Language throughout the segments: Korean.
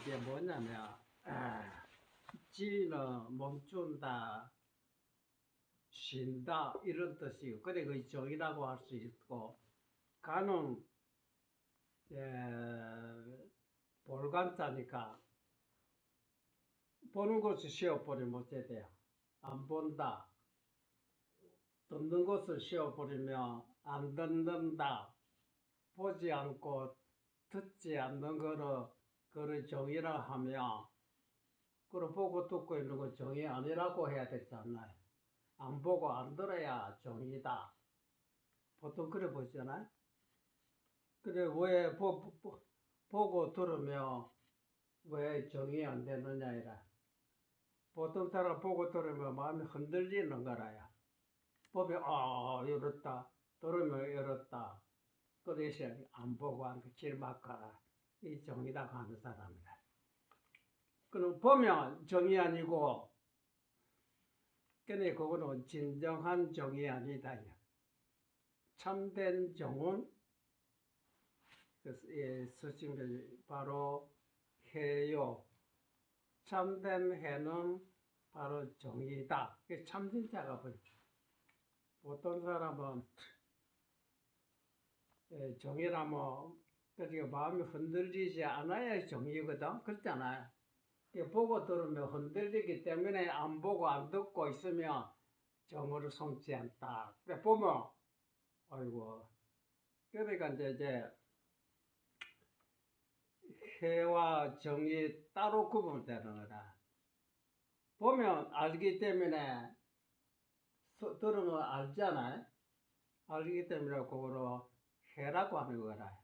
이게 뭐냐면, 지는 멈춘다, 쉰다, 이런 뜻이고, 그래, 그 정이라고 할 수 있고, 가는, 볼간자니까, 보는 것을 쉬어버리면 어째 돼요? 안 본다. 듣는 것을 쉬어버리면 안 듣는다. 보지 않고 듣지 않는 거를 정이라 하면, 그걸 보고 듣고 있는 거 정이 아니라고 해야 되잖아요. 안 보고 안 들어야 정이다. 보통 그래 보잖아요. 그래, 왜 보고 들으면 왜 정이 안 되느냐, 이라. 보통 사람 보고 들으면 마음이 흔들리는 거라야. 보면, 이렇다. 들으면 이렇다. 그래서 안 보고 안 길 막가라. 이 정이라고 하는 사람이라. 그럼 보면 정이 아니고, 근데 그거는 진정한 정이 아니다. 참된 정은, 스승들 바로 해요. 참된 해는 바로 정이다. 참진자가 보여. 보통 사람은 정이라면 그러니까 마음이 흔들리지 않아야 정이거든. 그렇잖아요. 보고 들으면 흔들리기 때문에 안 보고 안 듣고 있으면 정을 숨지 않다. 보면 아이고, 그러니까 이제 해와 정이 따로 구분되는 거다. 보면 알기 때문에 들으면 알잖아요. 알기 때문에 그거로 해라고 하는 거라.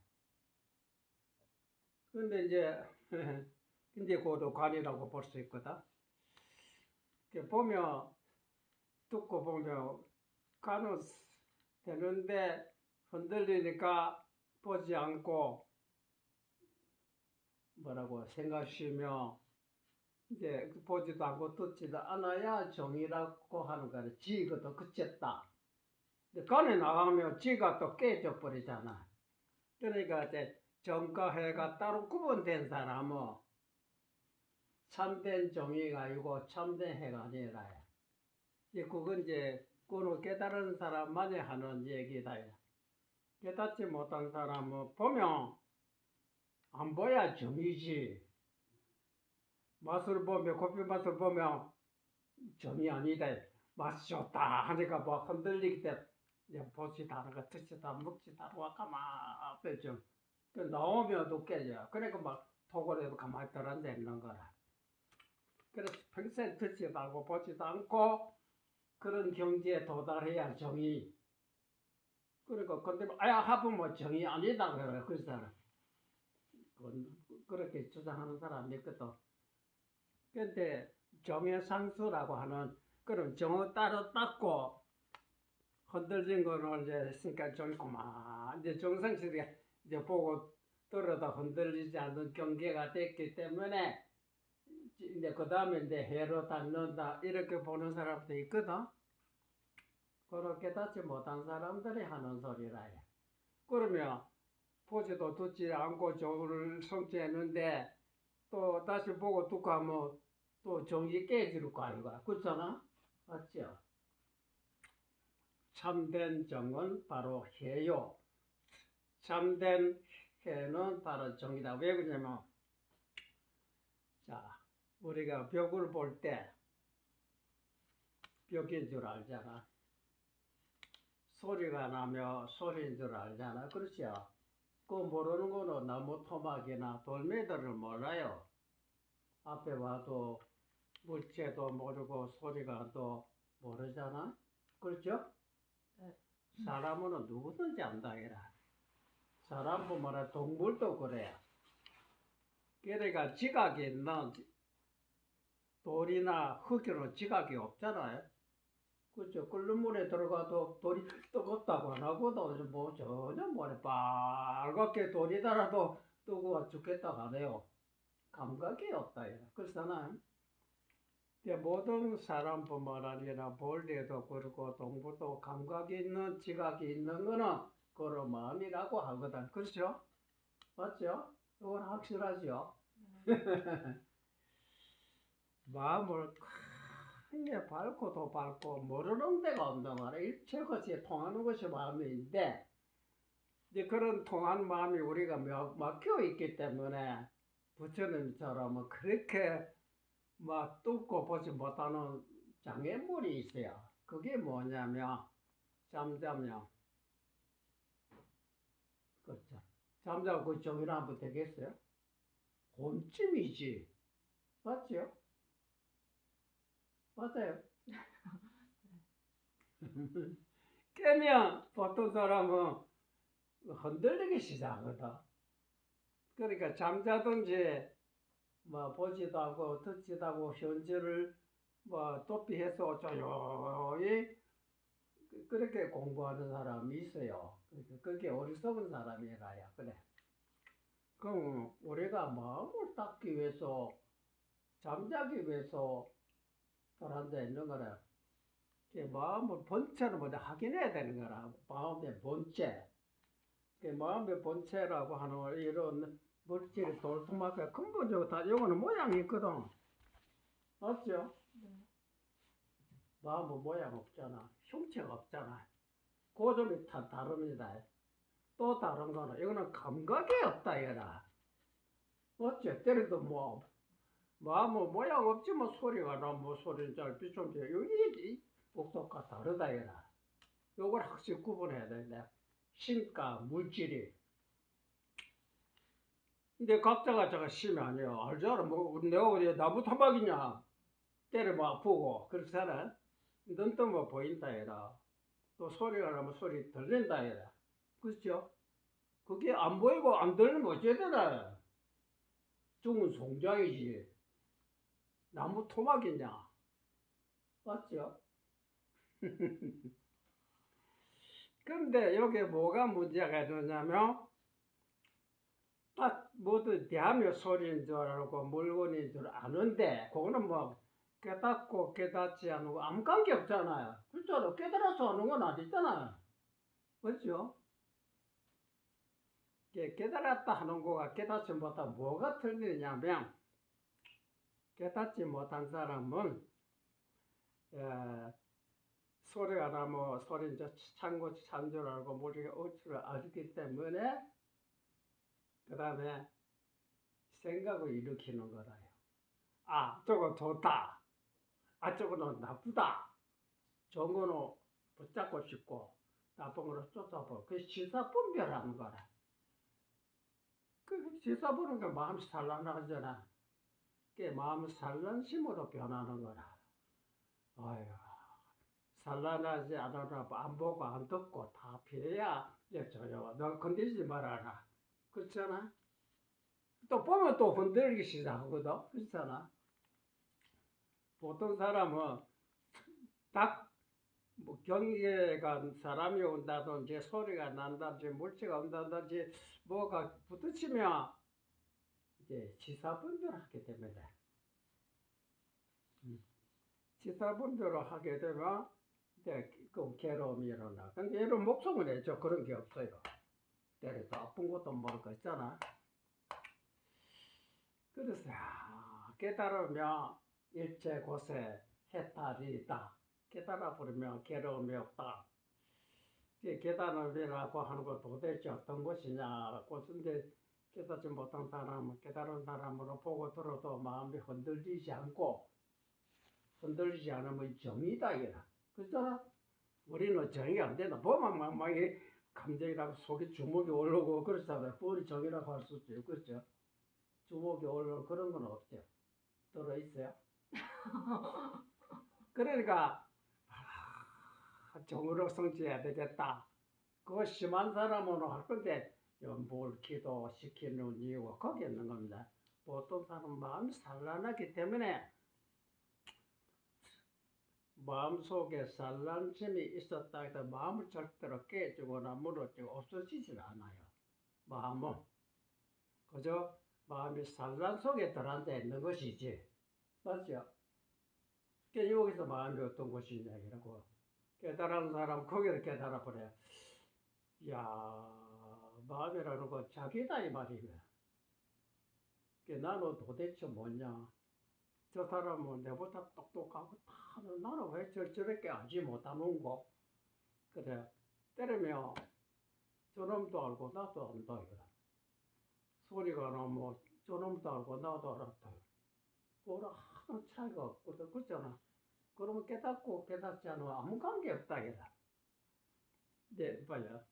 근데 이제 그것도 관이라고 볼 수 있거든. 보면 듣고 보면 간은 되는데 흔들리니까 보지 않고 뭐라고 생각하시며 이제 보지도 않고 듣지도 않아야 정이라고 하는 거야. 지가 또 그쳤다. 근데 간에 나가면 지가 또 깨져 버리잖아. 그러니까 이제 정과 해가 따로 구분된 사람은 참된 정의가 아니고 참된 해가 아니라. 그건 이제 그걸 깨달은 사람만이 하는 얘기다. 깨닫지 못한 사람은 보면 안 보야 정이지. 맛을 보면, 커피 맛을 보면 정이 아니다. 맛이 좋다 하니까 뭐 흔들리기 때문에 보지도 않고 듣지도 않고 먹지도 않고 가만 앞에 좀 나오면 또 깨져. 그러니까 막 토굴에도 가만히 들어앉아 있는 거라. 그래서 평생 듣지도 않고 보지도 않고 그런 경지에 도달해야 정이. 그러니까 근데 하면 정이 아니다 그래. 그 사람 그렇게 주장하는 사람이 있거든. 근데 정해상수라고 하는 그런 정을 따로 닦고 흔들린 거를 이제 했으니까 정이 그만 이제 정상실이 이제 보고 들어도 흔들리지 않는 경계가 됐기 때문에 이제 그 다음에 이제 해로 닿는다 이렇게 보는 사람도 있거든. 그렇게 닿지 못한 사람들이 하는 소리라. 그러면 보지도 듣지 않고 정을 성취했는데 또 다시 보고 듣고 하면 또 정이 깨질 거 아닌가. 그렇잖아? 맞죠? 참된 정은 바로 해요. 참된 해는 바로 정이다. 왜 그러냐면, 자, 우리가 벽을 볼 때 벽인 줄 알잖아. 소리가 나며 소리인 줄 알잖아. 그렇죠? 그 모르는 거는 나무 토막이나 돌멩이들을 몰라요. 앞에 와도 물체도 모르고 소리가 또 모르잖아. 그렇죠? 사람은 누구든지 안다 해라. 사람뿐만 아니라 동물도 그래요. 그러니까 지각이 있는 돌이나 흙에는 지각이 없잖아요. 그렇죠? 끓는 물에 들어가도 돌이 뜨겁다고 안 하거든. 뭐 전혀 뭐래 빨갛게 돌이 달아도 뜨거워 죽겠다고 안 해요. 감각이 없다. 그렇잖아요. 모든 사람뿐만 아니라 벌레도 그렇고 동물도 감각이 있는 지각이 있는 거는 그런 마음이라고 하거든. 그렇죠? 맞죠? 이건 확실하죠? 마음을 크게 밟고도 밟고 모르는 데가 없는 거라. 일체 것이 통하는 것이 마음인데 이제 그런 통한 마음이 우리가 막혀 있기 때문에 부처님처럼 그렇게 막 뚫고 보지 못하는 장애물이 있어요. 그게 뭐냐면 잠자면 그렇죠. 잠자고 그 정의하면 되겠어요? 곤찜이지. 맞죠? 맞아요. 깨면 보통 사람은 흔들리기 시작하거든. 그러니까 잠자든지 뭐 보지도 않고 듣지도 않고 현재를 뭐 도피해서 조용히 그렇게 공부하는 사람이 있어요. 그게 어리석은 사람이라야 그래. 그럼 우리가 마음을 닦기 위해서 잠자기 위해서 돌아앉아 있는 거라. 마음을 본체를 먼저 확인해야 되는 거라. 마음의 본체. 마음의 본체라고 하는 이런 물질이 돌토막에 근본적으로 다 요거는 모양이 있거든. 맞죠? 마음은 모양 없잖아. 형체가 없잖아. 그 점이 다 다릅니다. 또 다른 거는 이거는 감각이 없다 이거라. 맞죠? 때려도 뭐 마음은 모양 없지만 소리가 나 뭐 소리는 잘 비춰도 여기 복도가 다르다 이거라. 요걸 확실히 구분해야 되는데 신과 물질이. 근데 각자가 제가 심이 아니에요. 알잖아. 뭐 내가 어디 나무 토막이냐 때리면 아프고 그렇잖아. 눈 뜨면 보인다 이라. 또 소리가 나면 소리 들린다 이라. 그렇죠? 그게 안 보이고 안 들리면 어찌해야 되나? 죽은 송장이지. 나무 토막이냐? 맞죠? 근데 여기 뭐가 문제가 되냐면 딱 모두 대하며 소리인 줄 알고 물건인 줄 아는데 그거는 뭐 깨닫고 깨닫지 않고 아무 관계 없잖아요. 그렇죠? 깨달아서 하는 건 아니잖아요. 그렇죠? 깨달았다 하는 거가 깨닫지 못한 뭐가 틀리냐면 깨닫지 못한 사람은 소리가 나면 소리 이제 찬거 찬 줄 알고 머리가 어치를 알기 때문에 그 다음에 생각을 일으키는 거라요. 아 저거 좋다. 아 저거는 나쁘다. 좋은 거는 붙잡고 싶고 나쁜 거는 쫓아보고 그 시사분별하는 거라. 그 시사보는 게 마음 산란하잖아. 그게 마음 산란심으로 변하는 거라. 아유, 산란하지 않아도 안 보고 안 듣고 다 피해야 이제 저요. 너 건드리지 말아라. 그렇잖아. 또 보면 또 흔들기 시작하거든. 그렇잖아. 보통 사람은 딱 뭐 경계가 사람이 온다든지 소리가 난다든지 물체가 온다든지 뭐가 부딪히면 이제 시사분별을 하게 됩니다. 시사분별을 하게 되면 이제 그 괴로움이 일어나. 근데 이런 목숨을 내죠. 그런 게 없어요. 때려도 아픈 것도 모를 거 있잖아. 그래서 깨달으면 일체 곳에 해탈이다. 깨달아 버리면 괴로움이 없다. 깨달음이라고 하는 것 도대체 어떤 것이냐고. 근데 깨닫지 못한 사람은 깨달은 사람으로 보고 들어도 마음이 흔들리지 않고 흔들리지 않으면 정이다 이라. 그렇잖아. 우리는 정이 안 된다. 보면 막 감정이라고 속에 주먹이 올라오고 그렇잖아요. 그걸 정이라고 할 수 있죠. 그렇죠. 주먹이 올라오고 그런 건 없죠. 들어있어요. 그러니까 정으로 성취해야 되겠다. 그거 심한 사람으로 할 건데 뭘 기도시키는 이유가 거기 있는 겁니다. 보통 사람은 마음이 산란하기 때문에 마음속에 산란심이 있었다 해도 마음을 절대로 깨지거나 무너지고 없어지질 않아요. 마음은 그저 마음이 산란 속에 들어앉아 있는 것이지. 맞죠? 그러니까 여기서 마음이 어떤 것이냐고 깨달은 사람 거기서 깨달아 버려요. 야 마음이라는 건 자기다 이 말이야. 나는 도대체 뭐냐? 저 사람은 내보다 똑똑하고 다 나는 왜 저렇게 알지 못하는 거? 그래 때리면 저놈도 알고 나도 안다 이거라. 소리가 나면 저놈도 알고 나도 알았다. 그거랑 하는 차이가 없거든. 그렇잖아. 그러면 깨닫고 깨닫지 않으면 아무 관계 없다 이거라. 네, 봐요.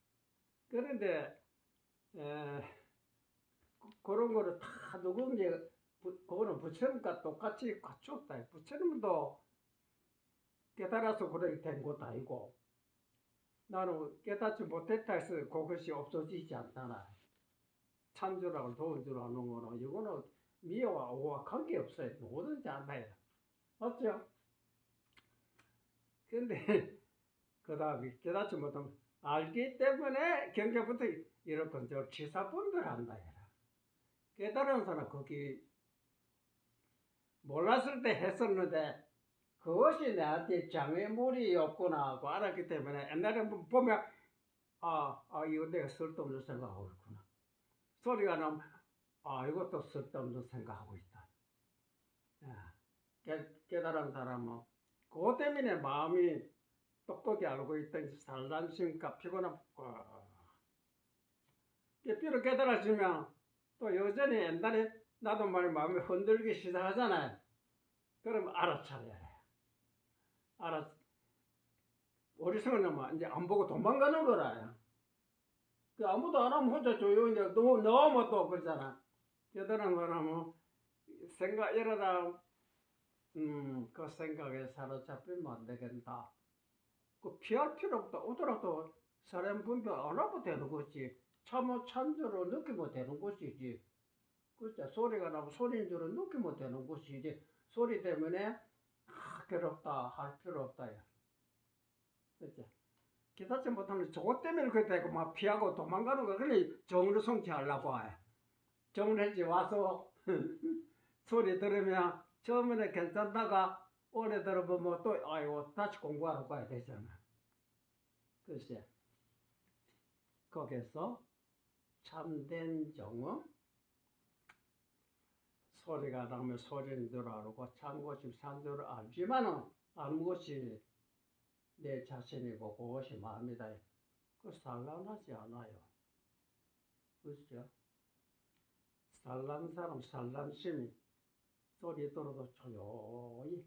그런데 그런 거를 다 누군지 그거는 부처님과 똑같이 갖췄다. 부처님도 깨달아서 그렇게 된 것도 아니고 나는 깨닫지 못했다 해서 그것이 없어지지 않잖아. 참주라고 도운 줄 아는 거는 이거는 미와 오와 관계없어요. 뭐든지 안다. 맞죠? 근데 그 다음에 깨닫지 못하면 알기 때문에 경계부터 이렇게 저 치사분별한다. 깨달은 사람 거기 몰랐을 때 했었는데 그것이 나한테 장애물이 없구나 하고 알았기 때문에 옛날에 보면 이거 내가 쓸데없는 생각하고 있구나. 소리가 나면 이것도 쓸데없는 생각하고 있다. 깨달은 사람은 그것 때문에 마음이 똑똑히 알고 있던 산란심과 피곤함 비록 깨달아지면 또 여전히 옛날에 나도 말이 마음이 흔들기 시작하잖아요. 그럼 알아차려야 해. 어리석으면 이제 안 보고 도망가는 거라. 그 아무도 안 하면 혼자 조용히 너무 또 그러잖아. 깨달은 사람은 생각 이러다 그 생각에 사로잡히면 안 되겠다. 그 피할 필요 없다. 오더라도 사람 분별 안 하고 되는 것이 참으로 느끼면 되는 것이지. 그렇죠. 소리가 나면 소리인 줄은 느끼면 되는 것이지. 소리 때문에 괴롭다 할 필요 없다. 그렇죠. 깨닫지 못하면 저것 때문에 그렇게 되고 막 피하고 도망가는 거. 그래 정으로 성취하려고 해. 정을했지 와서 소리 들으면 처음에는 괜찮다가 오래 들어보면 또 아이고 다시 공부하러 가야 되잖아. 글쎄 거기서 참된 정은 소리가 나면 소리인 줄 알고 참것이 산 줄 알지만은 아는 것이 내 자신이고 그것이 마음이다. 그 산란하지 않아요. 그렇죠? 산란 사람 산란심이 소리 들어도 조용히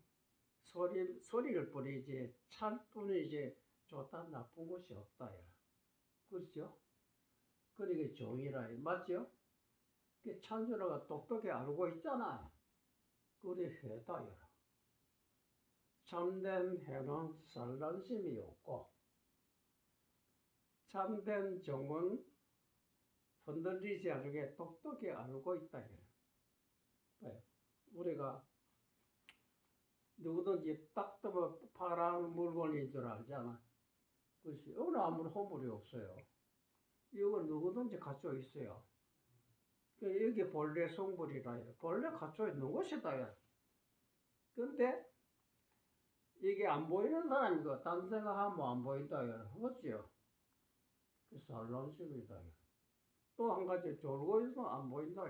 소리를 뿌리지 찬뿐이지 좋다 나쁜 것이 없다. 그렇죠? 그러게 종이라 맞죠? 그 찬주라가 똑똑히 알고 있잖아요. 그래 해다. 참된 해는 산란심이 없고 참된 정은 흔들리지 않게 똑똑히 알고 있다. 우리가 누구든지 딱 뜨면 파란 물건인 줄 알잖아. 그렇지. 여기는 아무런 허물이 없어요. 이건 누구든지 갖춰 있어요. 여기 본래 성불이라 해. 본래 갖춰 있는 것이다. 근데 이게 안 보이는 사람이고 딴 생각하면 안 보인다. 그렇지요? 그 산란심이다. 또 한 가지 졸고 있으면 안 보인다.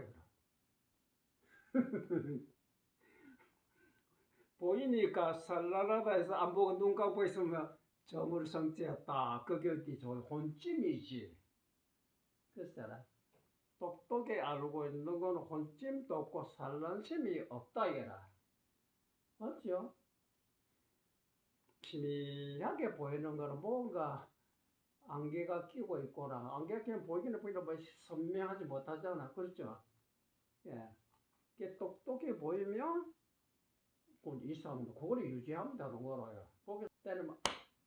보이니까 산란하다 해서 안 보고 눈 감고 있으면 정을 성취했다. 그게 어디 저 혼찜이지. 그랬잖아. 똑똑히 알고 있는 건 혼찜도 없고 산란심이 없다 이거라. 맞죠? 희미하게 보이는 거는 뭔가 안개가 끼고 있거나 안개가 끼면 보이기는 보이는데 뭐 선명하지 못하잖아. 그렇죠? 예. 이게 똑똑히 보이면 이상도 그걸 유지하면 되는 거라요. 거기 때리면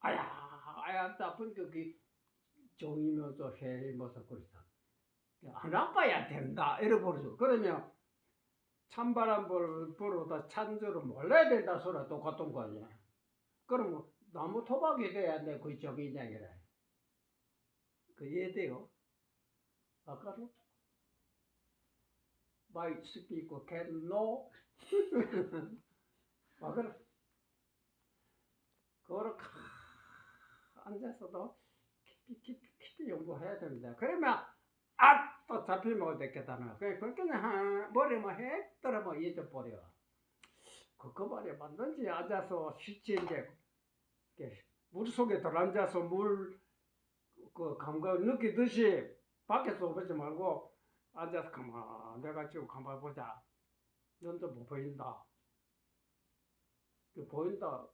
아야 아픈 그 종이면서 해면서 그러잖아. 안 아파야 된다 이래 버리죠. 그러면 찬바람 불어다 찬주를 몰라야 된다 소리가 똑같은 거 아니야. 그러면 나무 토박이 돼야 돼. 그 정의장이라. 그 이해돼요? 아까도 My speaker can know. 그래. 그거를 앉아서도 깊이 연구해야 됩니다. 그러면 또 잡히면 어떻겠다나. 그렇게 머리만 핵 떨어면 잊어버려. 그 말에 맞는지 앉아서 쉬지 이제 물속에 들어앉아서 물 그 감각을 느끼듯이 밖에서 보지 말고 앉아서 가만 내가 지금 가만 보자. 너도 뭐 보인다.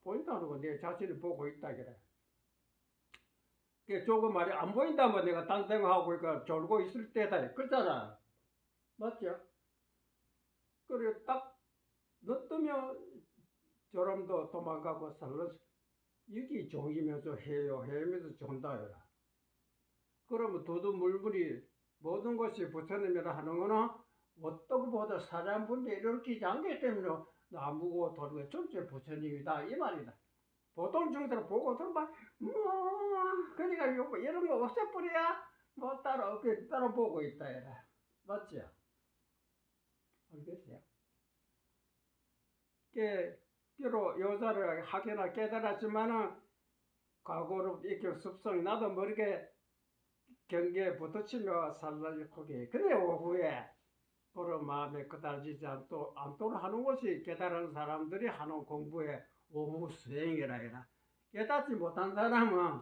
보인다는 건 내 자신을 보고 있다 그래. 그 조금 말이 안 보인다면 내가 딴 생각하고 그러니까 졸고 있을 때다 그렇잖아. 맞죠? 그래 딱 너 뜨면 저람도 도망가고 살러서 여기 종이면서 해요 해면서 존다 해라. 그러면 두두물물이 모든 것이 부처님이라 하는 거는 어떤 것보다 사람분들이 일으키지 않기 때문에 나무고 돌고 전체 부처님이다 이 말이다. 보통 중생을 보고 들어봐 그러니까 이런 거 없애버려야 뭐 따로 보고 있다 이라. 맞죠? 알겠어요? 비록 요자를 하기나 깨달았지만은 과거로 이렇게 습성이 나도 모르게 경계에 부딪히며 살라고 하게. 그래 오후에 그런 마음에 그다지지 않도록 하는 것이 깨달은 사람들이 하는 공부의 오후 수행이라 해라. 깨닫지 못한 사람은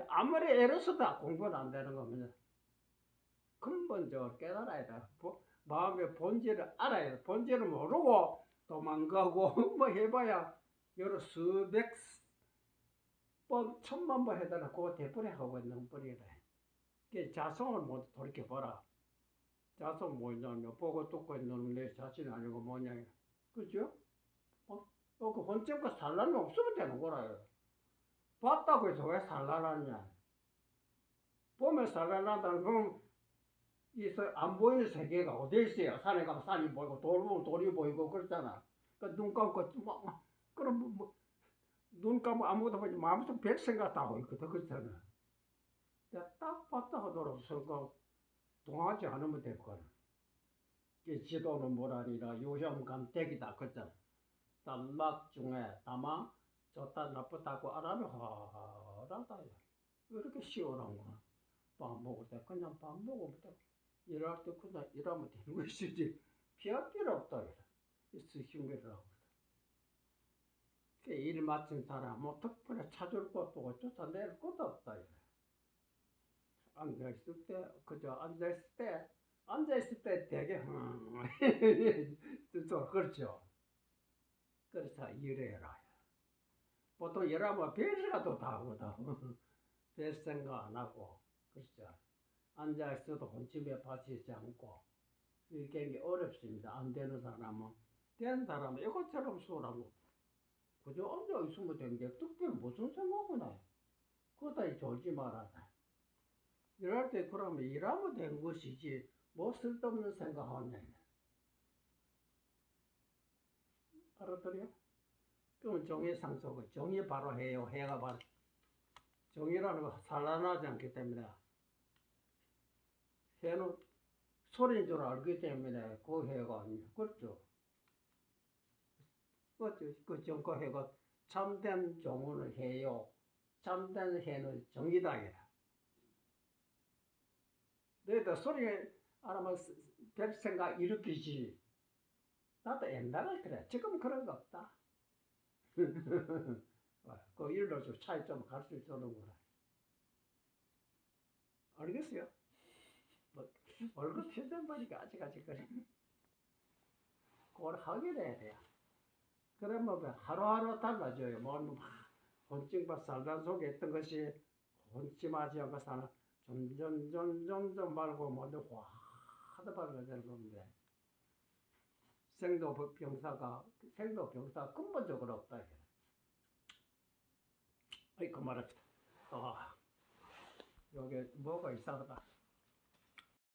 아무리 애를 써도 공부는 안 되는 겁니다. 근본적으로 깨달아야 돼. 마음의 본질을 알아야 돼. 본질을 모르고 도망가고 뭐 해봐야 여러 수백 번, 천만 번 해달라 그거 대뿌리 하고 있는 뿌리다. 자성을 못 돌이켜봐라. 자성 뭐냐면 보고 듣고 있는 내 자신이 아니고 뭐냐. 그죠? 그 혼점과 산란이 없으면 되는 거라요. 봤다고 해서 왜 산란하냐. 보면 산란한다는 건 안 보이는 세계가 어디 있어요? 산에 가면 산이 보이고 돌 보면 돌이 보이고 그렇잖아. 눈 감고 그럼 눈 감고 아무것도 보지 마음속에 별 생각 다 하고 있거든. 그렇잖아. 딱 봤다 하더라도 생각 동하지 않으면 될 거야. 지도는 뭐라니라 요형감택이다. 그렇잖아. 단막 중에 다만 좋다 나쁘다고 알아면 허하다. 이렇게 시원한 거야. 밥 먹을 때 그냥 밥 먹으면 돼. 일할 때 그냥 일하면 되는 것이지. 피할 필요 없다. 스승이라고. 일 마친 사람 뭐 특별히 찾을 것도 쫓아낼 것도 없다. 앉아있을 때 그저 앉아있을 때 되게 그렇죠. 그래서 일해라. 보통 일하면 별이라도 다 하거든. 별 생각 안 하고 그렇죠. 앉아있어도 혼침에 빠지지 않고 이게 어렵습니다. 안 되는 사람은 된 사람은 이것처럼 수월하고 그저 앉아있으면 되는데 특별히 무슨 생각을 해. 그거다 졸지 말아라. 일할 때 그러면 일하면 되는 것이지 뭐 쓸데없는 생각하냐. 알았더래요? 그럼 정의상속은 정의 바로 해요. 해가 바로 정의라는 거 산란하지 않기 때문에 해는 소리인 줄 알기 때문에 그 해가 아니에요. 그렇죠? 그 정거해가 참된 종언을 해요. 참된 해는 정의다. 너희들 소리에 알아면 별 생각 일으키지. 나도 옛날에 그래. 지금 그런 거 없다. 그 일로 좀 차이 좀 가르쳐 주는 거라. 알겠어요? 뭐, 얼굴 표정 보니까 아직까지 그래. 그걸 하게 돼야 돼요. 그러면 하루하루 달라져요. 뭐, 혼증과 살단 속에 있던 것이 혼침하지 않고 사는 점점 말고 모두 화하다 밝아지는 건데 생도병사가 근본적으로 없다. 아이 그만합시다. 여기 뭐가 이상하다.